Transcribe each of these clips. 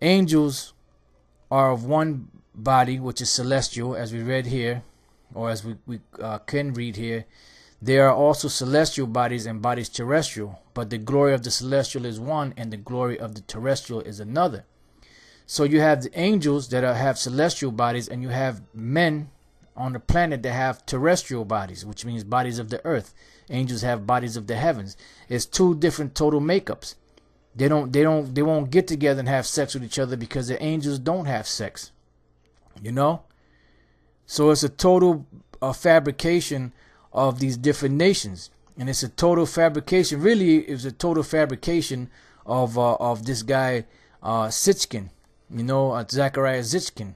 Angels are of one body, which is celestial, as we read here, or as we can read here. There are also celestial bodies and bodies terrestrial, but the glory of the celestial is one, and the glory of the terrestrial is another. So you have the angels that have celestial bodies, and you have men on the planet that have terrestrial bodies, which means bodies of the earth. Angels have bodies of the heavens. It's two different total makeups. They won't get together and have sex with each other because the angels don't have sex. You know? So it's a total fabrication of these different nations. And it's a total fabrication. Really, it was a total fabrication of this guy Sitchin, Zachariah Sitchin,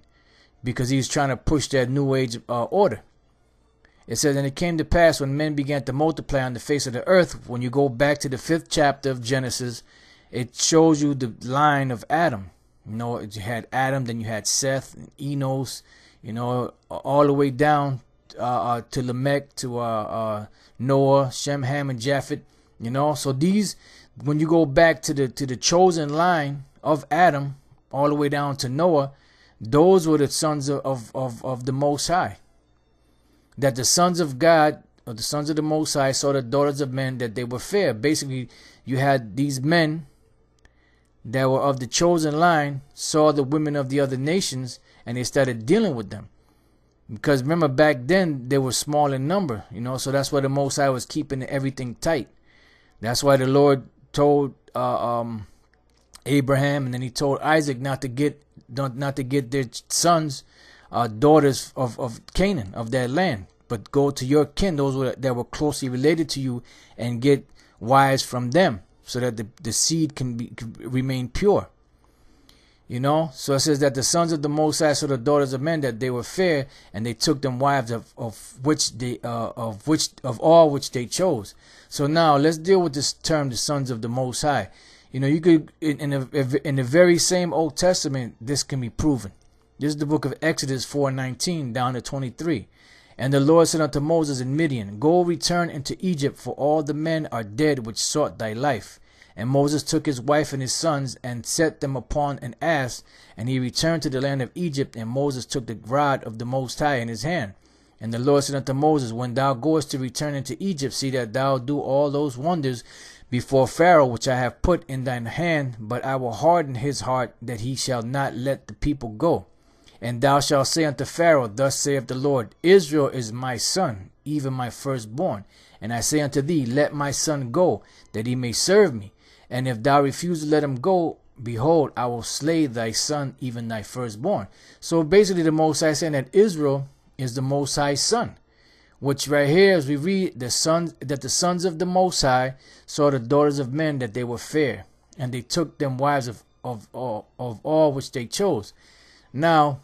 because he's trying to push that New Age order. It says, and it came to pass when men began to multiply on the face of the earth. When you go back to the 5th chapter of Genesis, it shows you the line of Adam. You had Adam, then you had Seth, and Enos, all the way down to Lamech, to Noah, Shem, Ham, and Japheth. So these, when you go back to the chosen line of Adam, all the way down to Noah, those were the sons of the Most High. That the sons of God, or the sons of the Most High, saw the daughters of men, that they were fair. Basically, you had these men that were of the chosen line, saw the women of the other nations, and they started dealing with them. Because remember, back then, they were small in number, so that's why the Most High was keeping everything tight. That's why the Lord told Abraham, and then he told Isaac not to get their sons daughters of Canaan, of that land, but go to your kin, those that were closely related to you, and get wives from them, so that the seed can remain pure. So it says that the sons of the Most High saw the daughters of men, that they were fair, and they took them wives of all which they chose. So now let's deal with this term, the sons of the Most High. You could in the very same Old Testament, this can be proven. This is the book of Exodus 4:19 down to 23. And the Lord said unto Moses in Midian, Go return into Egypt, for all the men are dead which sought thy life. And Moses took his wife and his sons, and set them upon an ass, and he returned to the land of Egypt. And Moses took the rod of the Most High in his hand. And the Lord said unto Moses, When thou goest to return into Egypt, see that thou do all those wonders before Pharaoh, which I have put in thine hand, but I will harden his heart, that he shall not let the people go. And thou shalt say unto Pharaoh, Thus saith the Lord, Israel is my son, even my firstborn. And I say unto thee, Let my son go, that he may serve me. And if thou refuse to let him go, behold, I will slay thy son, even thy firstborn. So basically the Most High saying that Israel is the Most High's son. Which right here, as we read, the sons of the Most High saw the daughters of men, that they were fair, and they took them wives of all which they chose. Now,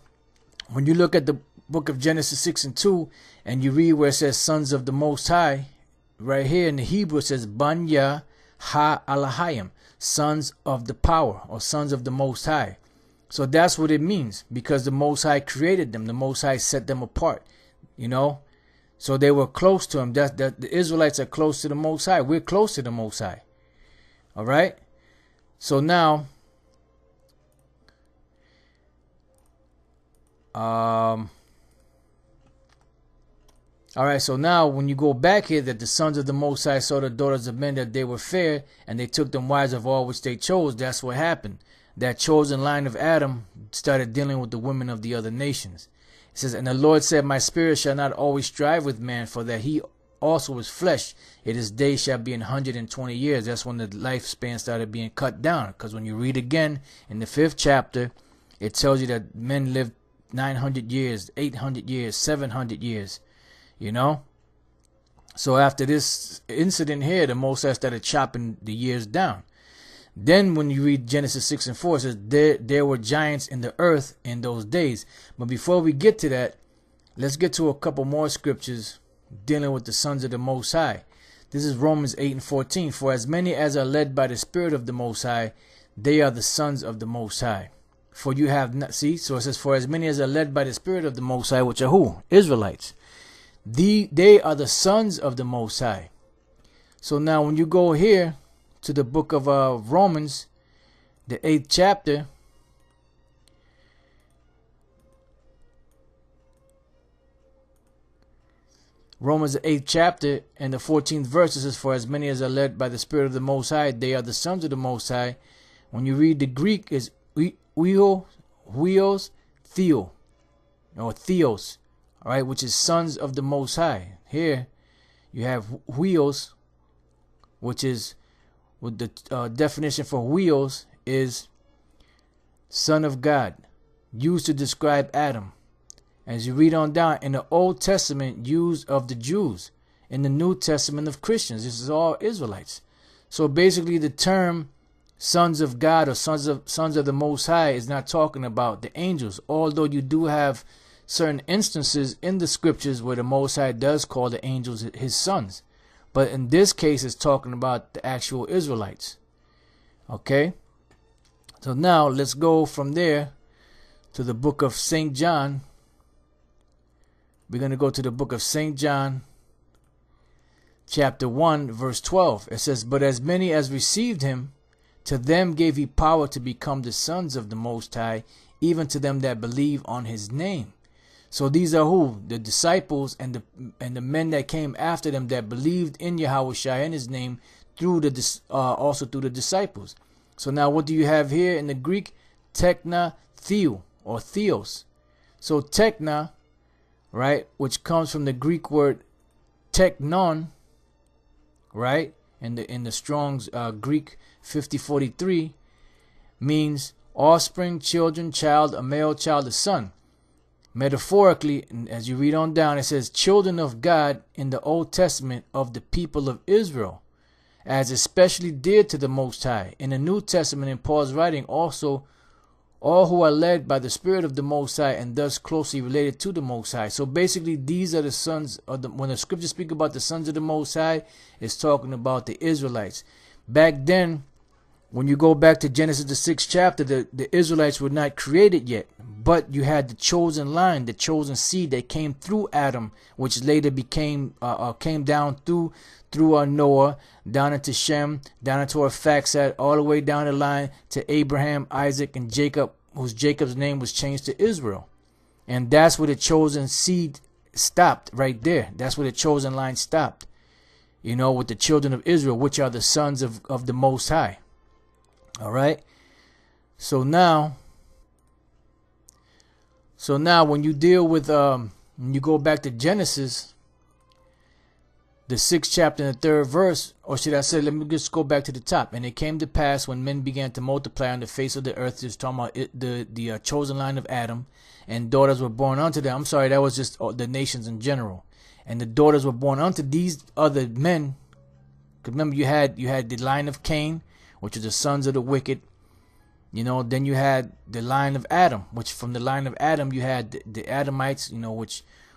when you look at the book of Genesis 6:2, and you read where it says sons of the Most High, right here in the Hebrew it says Banya Ha Alahayim, sons of the power, or sons of the Most High. So that's what it means, because the Most High created them. The Most High set them apart, So they were close to him. That the Israelites are close to the Most High. We're close to the Most High. All right? So now, all right, so now when you go back here, that the sons of the Most High saw the daughters of men, that they were fair, and they took them wives of all which they chose. That's what happened. That chosen line of Adam started dealing with the women of the other nations. It says, And the Lord said, My spirit shall not always strive with man, for that he also is flesh. His days shall be 120 years. That's when the lifespan started being cut down. Because when you read again in the 5th chapter, it tells you that men lived 900 years, 800 years, 700 years. So after this incident here, the Most High started chopping the years down. Then when you read Genesis 6:4, it says there were giants in the earth in those days. But before we get to that, let's get to a couple more scriptures dealing with the sons of the Most High. This is Romans 8:14. For as many as are led by the Spirit of the Most High, they are the sons of the Most High. For you have not, so it says, for as many as are led by the Spirit of the Most High, which are who? Israelites. They are the sons of the Most High. So now when you go here to the book of Romans, the 8th chapter, Romans the 8th chapter and the 14th verse says, for as many as are led by the Spirit of the Most High, they are the sons of the Most High. When you read the Greek, is huios, theo, or theos, all right, which is sons of the Most High. Here you have huios, which is, with the definition for huios is son of God, used to describe Adam. As you read on down, in the Old Testament, used of the Jews. In the New Testament, of Christians. This is all Israelites. So basically, the term sons of God or sons of the Most High is not talking about the angels. Although you do have certain instances in the scriptures where the Most High does call the angels his sons. But in this case, it's talking about the actual Israelites. Okay? So now, let's go from there to the book of St. John. We're going to go to the book of St. John, chapter 1, verse 12. It says, but as many as received him, to them gave he power to become the sons of the Most High, even to them that believe on his name. So these are who? The disciples and the men that came after them that believed in Yahushua in his name also through the disciples. So now what do you have here in the Greek? Tekna theo, or theos. So tekna, right, which comes from the Greek word teknon, right, in the Strong's Greek 5043, means offspring, children, child, a male child, a son. Metaphorically, as you read on down, it says children of God in the Old Testament of the people of Israel, as especially dear to the Most High. In the New Testament, in Paul's writing, also all who are led by the Spirit of the Most High and thus closely related to the Most High. So basically, these are the sons of when the scriptures speak about the sons of the Most High, it's talking about the Israelites. Back then, when you go back to Genesis the 6th chapter, the Israelites were not created yet, but you had the chosen line, the chosen seed that came through Adam, which later came down through Noah, down into Shem, down into Arphaxad, all the way down the line to Abraham, Isaac, and Jacob, whose Jacob's name was changed to Israel. And that's where the chosen seed stopped, right there. That's where the chosen line stopped, with the children of Israel, which are the sons of the Most High. All right. So now when you deal with when you go back to Genesis, the 6th chapter and the 3rd verse, or should I say, let me just go back to the top. And it came to pass when men began to multiply on the face of the earth, just talking about the chosen line of Adam, and daughters were born unto them. I'm sorry, that was just the nations in general. And the daughters were born unto these other men. Because remember, you had the line of Cain, which is the sons of the wicked. Then you had the line of Adam, which from the line of Adam you had the Adamites,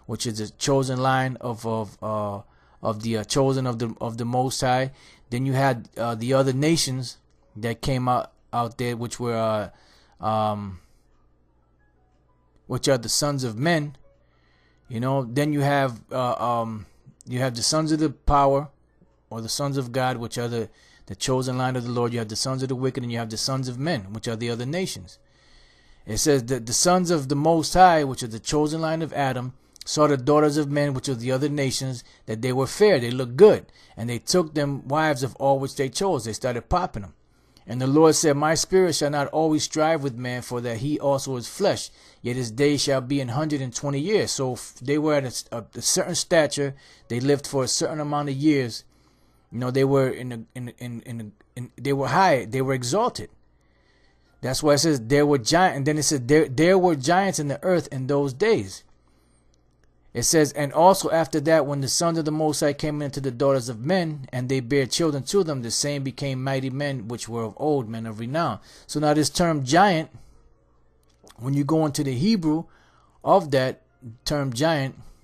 which is the chosen line of the chosen of the Most High. Then you had the other nations that came out there, which were which are the sons of men. Then you have the sons of the power, or the sons of God, which are the chosen line of the Lord. You have the sons of the wicked, and you have the sons of men, which are the other nations. It says that the sons of the Most High, which are the chosen line of Adam, saw the daughters of men, which are the other nations, that they were fair, they looked good, and they took them wives of all which they chose. They started popping them. And the Lord said, my spirit shall not always strive with man, for that he also is flesh, yet his days shall be 120 years. So they were at a certain stature, they lived for a certain amount of years. They were they were high, they were exalted. That's why it says there were giants, and then it said there were giants in the earth in those days. It says, and also after that, when the sons of the Most High came into the daughters of men, and they bare children to them, the same became mighty men, which were of old, men of renown. So now this term giant, when you go into the Hebrew of that term giant,